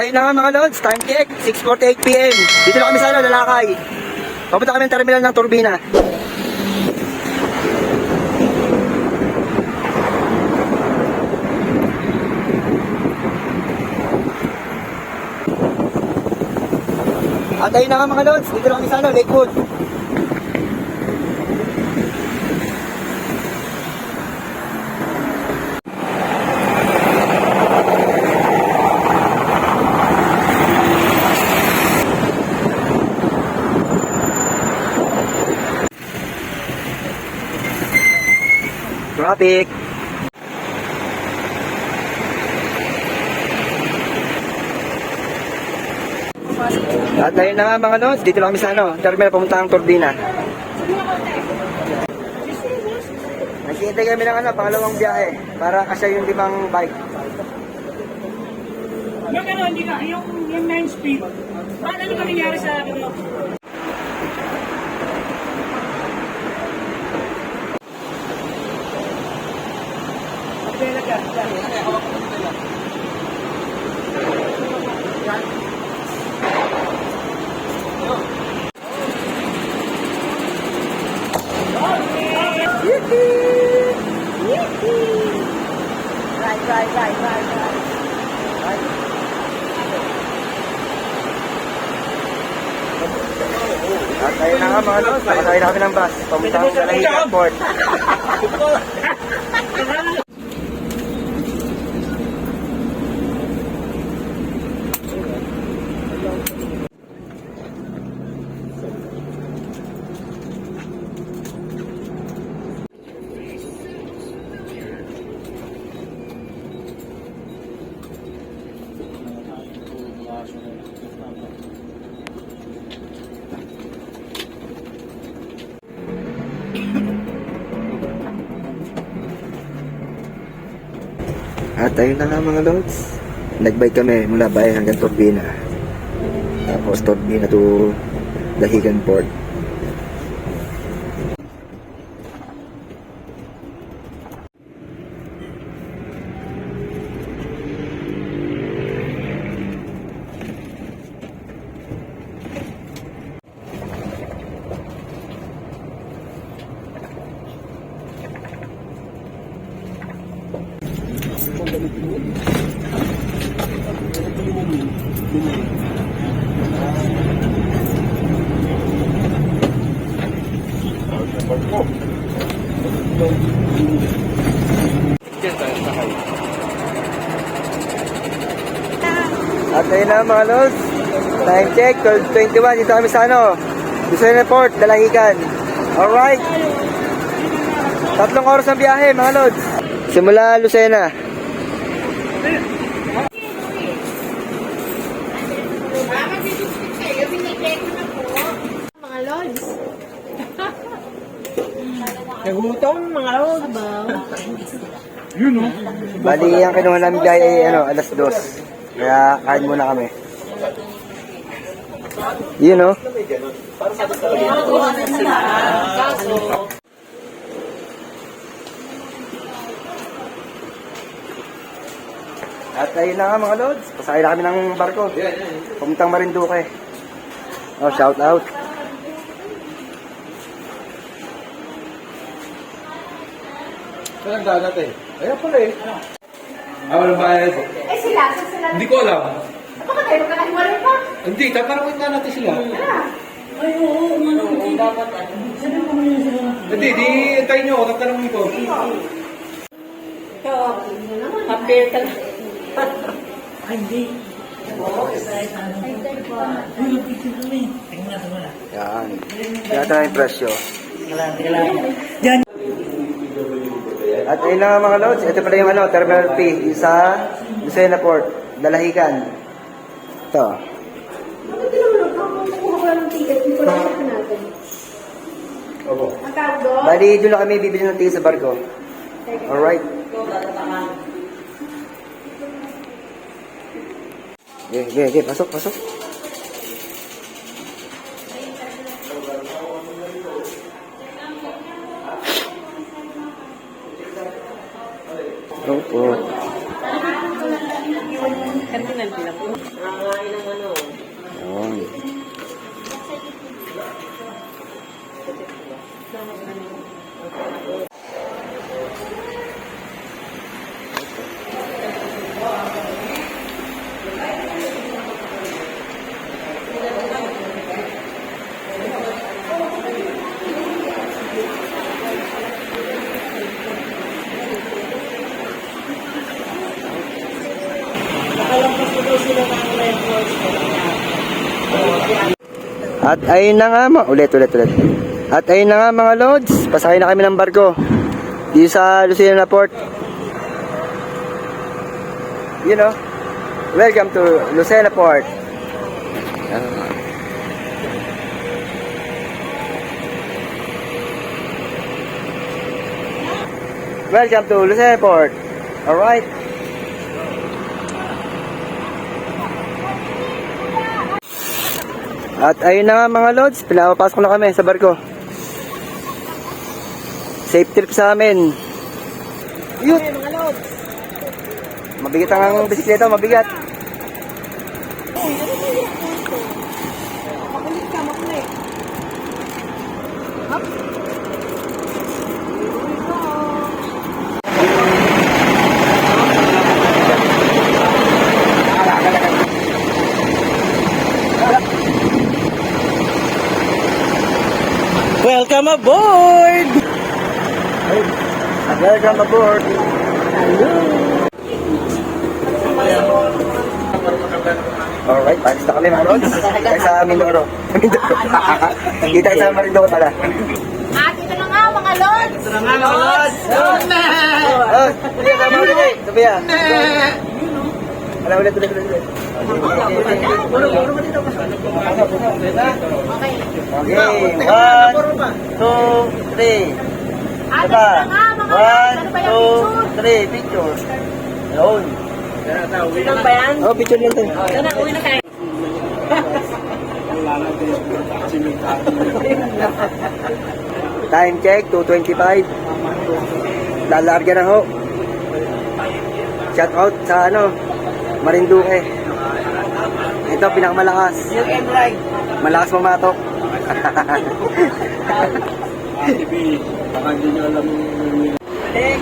ayun na nga mga lods, time check, 6:48 PM. Dito na kami sa Lalakay. Papunta kami ng terminal ng Turbina. At ayun na nga mga lods, dito na kami sa Lakewood. Traffic. At ayun na nga mga lods, dito lang kami sa terminal pamuntang Turbina. Naghihintay kami ng pangalawang biyahe para kasya yung 5 bike. Hindi ka, yung 9 speed. Paano ba nangyari sa akin? At ayun na nga mga lods, nakasakay na kami ng bus pamuntang Lalakay Airport. At ayun na nga mga lods, nagbike kami mula bayan hanggang Turbina. Tapos Turbina to Dahigan Port. At ayun na mga lods, time check, 12:21, dito kami sa Lucena Port, Dalahican. Alright, 3 oras ang biyahe mga lods, simula Lucena. Mga lods. Nagutom, mga lods. Yun o. Bali, ang kinuha namin biyahe ay alas 2. Kaya kain muna kami. Yun o. At ayun na nga mga lods, pasakay na kami ng barko. Pamuntang Marinduque. Oh, shout out. Saan ang dagat eh? Ayan pala eh. Walang bayad. Eh sila, sila. Hindi ko alam. Baka tayo magkakahiwalay pa. Hindi, tatanungin nga natin sila. Ay, oo, dapat. Sabi ko muna sila. Hindi, di tayo nyo, tatanungin ko. Ikaw, ano naman. Appear ka lang. Ay, hindi. Yan. Yan ang presyo. Yan. At ayun na nga mga lods, ito pala yung Terminal P sa Lucena Port, Dalahican. Ito. Bakit di naman kukuha ko lang ng ticket? Hindi ko lang check natin. Opo. Ang tawag doon? Bali, doon na kami bibili ng ticket sa barko. Alright. Okay, pasok, pasok. Opo. Ayun. At ayun na nga ulit. At ayun na nga mga lods, pasakay na kami ng barko dito sa Lucena Port. You know, welcome to Lucena Port. Welcome to Lucena Port. Alright. At ayun na nga mga lods, pinapapasok na kami sa barko. Safe trip sa amin. Yun! Mga lods! Mabigat ang bisikleta, mabigat. Welcome aboard! Welcome aboard. Alright, palis na kami mga lods. Tayo sa Mindoro. Kita sa Marinduque pala. At ito na nga mga lods! Ito na nga mga lods! Oh, tuloy ka mga ulit. Sabi yan. Wala ulit. Okay, 1, 2, 3. At ito na nga mga lods! Ano ba yung picture? 1, 2, 3, pictures. Yun. Ano ba yan? Oh, picture lang tayo. Ito na, uwi na tayo. Time check, 2:25. Lalarga na ho. Shout out sa Marinduque. Ito, pinakamalakas. Malakas mamatok. Baka hindi nyo alam yung... Okay,